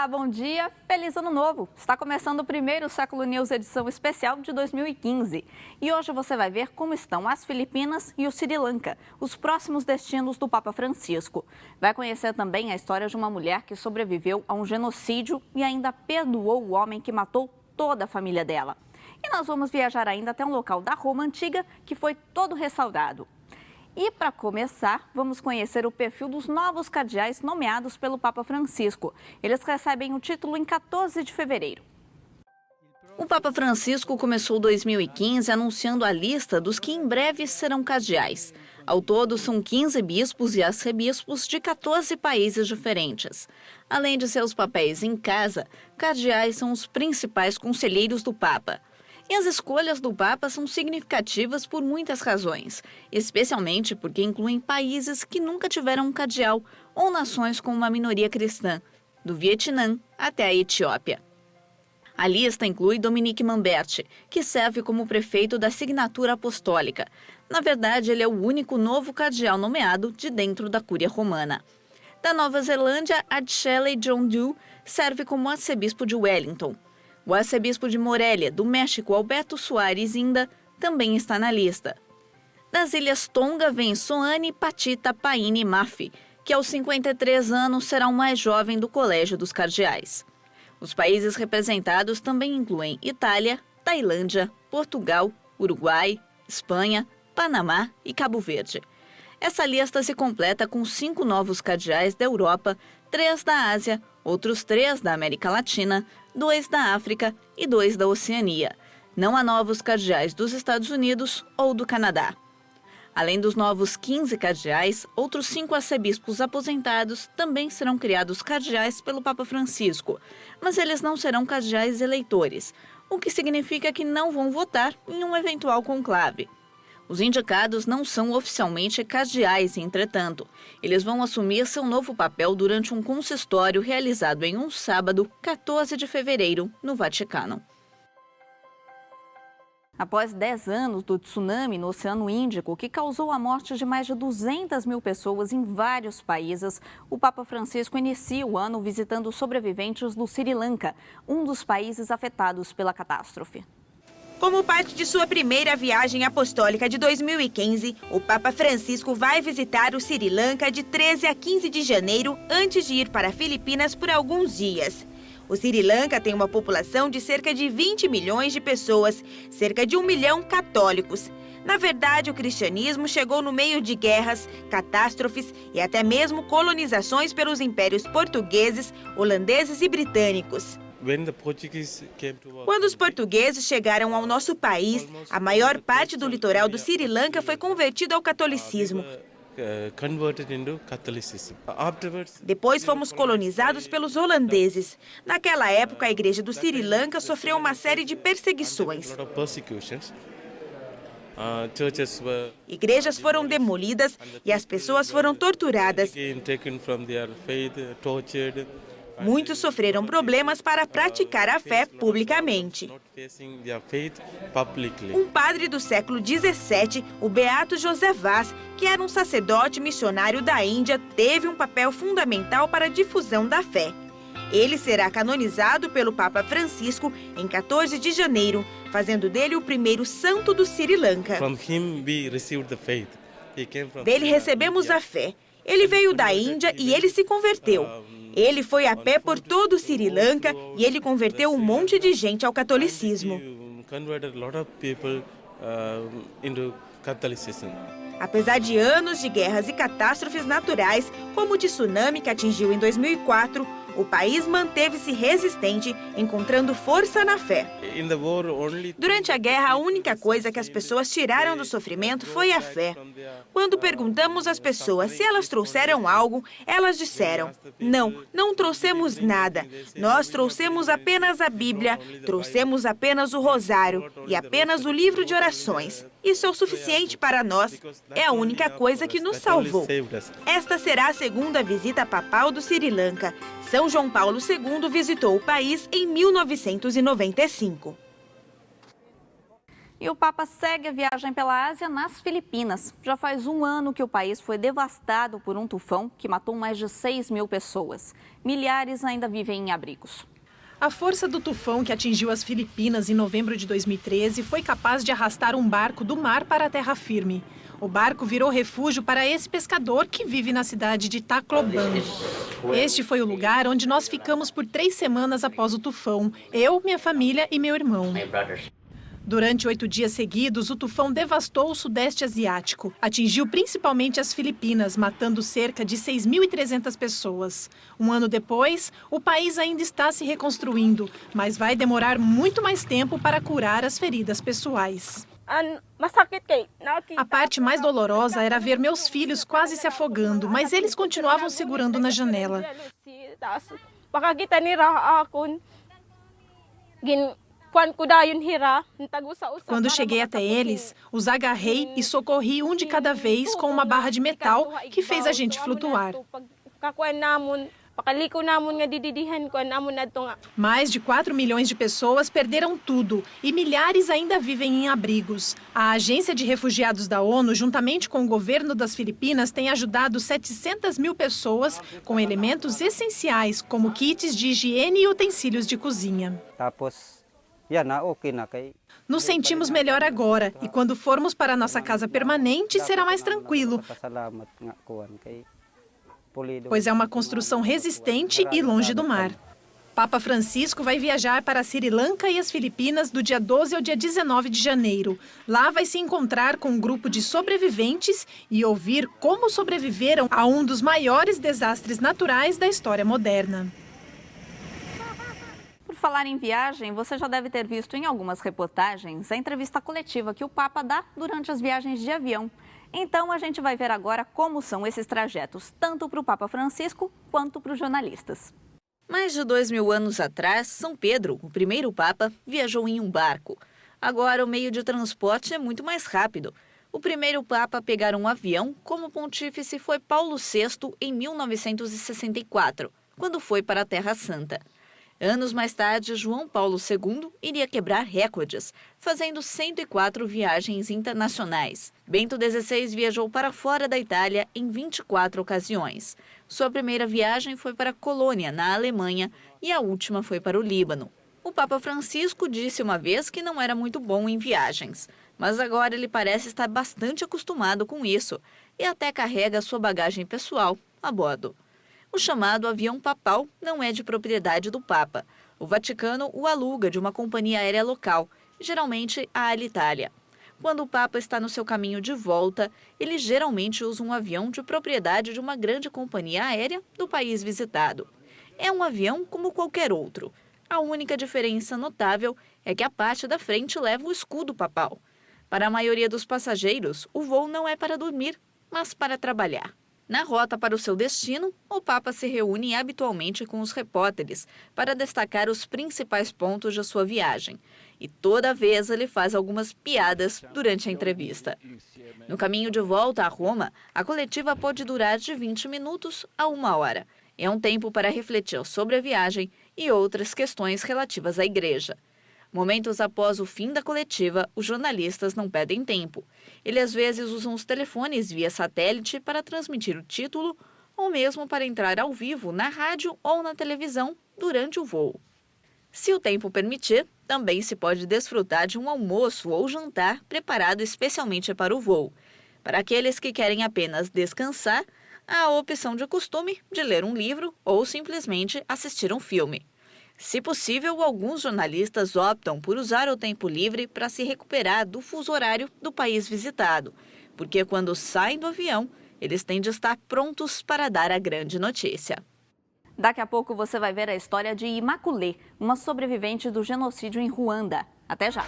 Olá, bom dia, feliz ano novo! Está começando o primeiro Século News edição especial de 2015. E hoje você vai ver como estão as Filipinas e o Sri Lanka, os próximos destinos do Papa Francisco. Vai conhecer também a história de uma mulher que sobreviveu a um genocídio e ainda perdoou o homem que matou toda a família dela. E nós vamos viajar ainda até um local da Roma Antiga que foi todo restaurado. E para começar, vamos conhecer o perfil dos novos cardeais nomeados pelo Papa Francisco. Eles recebem o título em 14 de fevereiro. O Papa Francisco começou 2015 anunciando a lista dos que em breve serão cardeais. Ao todo, são 15 bispos e arcebispos de 14 países diferentes. Além de seus papéis em casa, cardeais são os principais conselheiros do Papa. E as escolhas do Papa são significativas por muitas razões, especialmente porque incluem países que nunca tiveram um cardeal ou nações com uma minoria cristã, do Vietnã até a Etiópia. A lista inclui Dominique Mamberti, que serve como prefeito da Signatura Apostólica. Na verdade, ele é o único novo cardeal nomeado de dentro da Cúria Romana. Da Nova Zelândia, Adshele John Doe serve como arcebispo de Wellington. O arcebispo de Morelia, do México, Alberto Soares Inda, também está na lista. Das Ilhas Tonga vem Soane Patita Paine Mafi, que aos 53 anos será o mais jovem do Colégio dos Cardeais. Os países representados também incluem Itália, Tailândia, Portugal, Uruguai, Espanha, Panamá e Cabo Verde. Essa lista se completa com 5 novos cardeais da Europa, 3 da Ásia, outros 3 da América Latina, 2 da África e 2 da Oceania. Não há novos cardeais dos Estados Unidos ou do Canadá. Além dos novos 15 cardeais, outros 5 arcebispos aposentados também serão criados cardeais pelo Papa Francisco, mas eles não serão cardeais eleitores, o que significa que não vão votar em um eventual conclave. Os indicados não são oficialmente cardeais, entretanto. Eles vão assumir seu novo papel durante um consistório realizado em um sábado, 14 de fevereiro, no Vaticano. Após 10 anos do tsunami no Oceano Índico, que causou a morte de mais de 200 mil pessoas em vários países, o Papa Francisco inicia o ano visitando os sobreviventes do Sri Lanka, um dos países afetados pela catástrofe. Como parte de sua primeira viagem apostólica de 2015, o Papa Francisco vai visitar o Sri Lanka de 13 a 15 de janeiro, antes de ir para Filipinas por alguns dias. O Sri Lanka tem uma população de cerca de 20 milhões de pessoas, cerca de 1 milhão católicos. Na verdade, o cristianismo chegou no meio de guerras, catástrofes e até mesmo colonizações pelos impérios portugueses, holandeses e britânicos. Quando os portugueses chegaram ao nosso país, a maior parte do litoral do Sri Lanka foi convertido ao catolicismo. Depois fomos colonizados pelos holandeses. Naquela época, a igreja do Sri Lanka sofreu uma série de perseguições. Igrejas foram demolidas e as pessoas foram torturadas. Muitos sofreram problemas para praticar a fé publicamente. Um padre do século XVII, o Beato José Vaz, que era um sacerdote missionário da Índia, teve um papel fundamental para a difusão da fé. Ele será canonizado pelo Papa Francisco em 14 de janeiro, fazendo dele o primeiro santo do Sri Lanka. Dele recebemos a fé. Ele veio da Índia e ele se converteu. Ele foi a pé por todo o Sri Lanka e ele converteu um monte de gente ao catolicismo. Apesar de anos de guerras e catástrofes naturais, como o tsunami que atingiu em 2004, o país manteve-se resistente, encontrando força na fé. Durante a guerra, a única coisa que as pessoas tiraram do sofrimento foi a fé. Quando perguntamos às pessoas se elas trouxeram algo, elas disseram: não trouxemos nada. Nós trouxemos apenas a Bíblia, trouxemos apenas o rosário e apenas o livro de orações. Isso é o suficiente para nós. É a única coisa que nos salvou. Esta será a segunda visita papal do Sri Lanka. São João Paulo II visitou o país em 1995. E o Papa segue a viagem pela Ásia nas Filipinas. Já faz um ano que o país foi devastado por um tufão que matou mais de 6.000 pessoas. Milhares ainda vivem em abrigos. A força do tufão que atingiu as Filipinas em novembro de 2013 foi capaz de arrastar um barco do mar para a terra firme. O barco virou refúgio para esse pescador que vive na cidade de Tacloban. Este foi o lugar onde nós ficamos por 3 semanas após o tufão, eu, minha família e meu irmão. Durante 8 dias seguidos, o tufão devastou o Sudeste Asiático. Atingiu principalmente as Filipinas, matando cerca de 6.300 pessoas. Um ano depois, o país ainda está se reconstruindo, mas vai demorar muito mais tempo para curar as feridas pessoais. A parte mais dolorosa era ver meus filhos quase se afogando, mas eles continuavam segurando na janela. Quando cheguei até eles, os agarrei e socorri um de cada vez com uma barra de metal que fez a gente flutuar. Mais de 4 milhões de pessoas perderam tudo e milhares ainda vivem em abrigos. A Agência de Refugiados da ONU, juntamente com o governo das Filipinas, tem ajudado 700.000 pessoas com elementos essenciais, como kits de higiene e utensílios de cozinha. Nos sentimos melhor agora e quando formos para a nossa casa permanente será mais tranquilo, pois é uma construção resistente e longe do mar. Papa Francisco vai viajar para Sri Lanka e as Filipinas do dia 12 ao dia 19 de janeiro. Lá vai se encontrar com um grupo de sobreviventes e ouvir como sobreviveram a um dos maiores desastres naturais da história moderna. Por falar em viagem, você já deve ter visto em algumas reportagens a entrevista coletiva que o Papa dá durante as viagens de avião. Então, a gente vai ver agora como são esses trajetos, tanto para o Papa Francisco quanto para os jornalistas. Mais de 2.000 anos atrás, São Pedro, o primeiro Papa, viajou em um barco. Agora, o meio de transporte é muito mais rápido. O primeiro Papa a pegar um avião como pontífice foi Paulo VI em 1964, quando foi para a Terra Santa. Anos mais tarde, João Paulo II iria quebrar recordes, fazendo 104 viagens internacionais. Bento XVI viajou para fora da Itália em 24 ocasiões. Sua primeira viagem foi para Colônia, na Alemanha, e a última foi para o Líbano. O Papa Francisco disse uma vez que não era muito bom em viagens, mas agora ele parece estar bastante acostumado com isso e até carrega sua bagagem pessoal a bordo. O chamado avião papal não é de propriedade do Papa. O Vaticano o aluga de uma companhia aérea local, geralmente a Alitalia. Quando o Papa está no seu caminho de volta, ele geralmente usa um avião de propriedade de uma grande companhia aérea do país visitado. É um avião como qualquer outro. A única diferença notável é que a parte da frente leva o escudo papal. Para a maioria dos passageiros, o voo não é para dormir, mas para trabalhar. Na rota para o seu destino, o Papa se reúne habitualmente com os repórteres para destacar os principais pontos de sua viagem. E toda vez ele faz algumas piadas durante a entrevista. No caminho de volta a Roma, a coletiva pode durar de 20 minutos a 1 hora. É um tempo para refletir sobre a viagem e outras questões relativas à igreja. Momentos após o fim da coletiva, os jornalistas não perdem tempo. Eles às vezes usam os telefones via satélite para transmitir o título ou mesmo para entrar ao vivo na rádio ou na televisão durante o voo. Se o tempo permitir, também se pode desfrutar de um almoço ou jantar preparado especialmente para o voo. Para aqueles que querem apenas descansar, há a opção de costume de ler um livro ou simplesmente assistir um filme. Se possível, alguns jornalistas optam por usar o tempo livre para se recuperar do fuso horário do país visitado, porque quando saem do avião, eles têm de estar prontos para dar a grande notícia. Daqui a pouco você vai ver a história de Imaculée, uma sobrevivente do genocídio em Ruanda. Até já!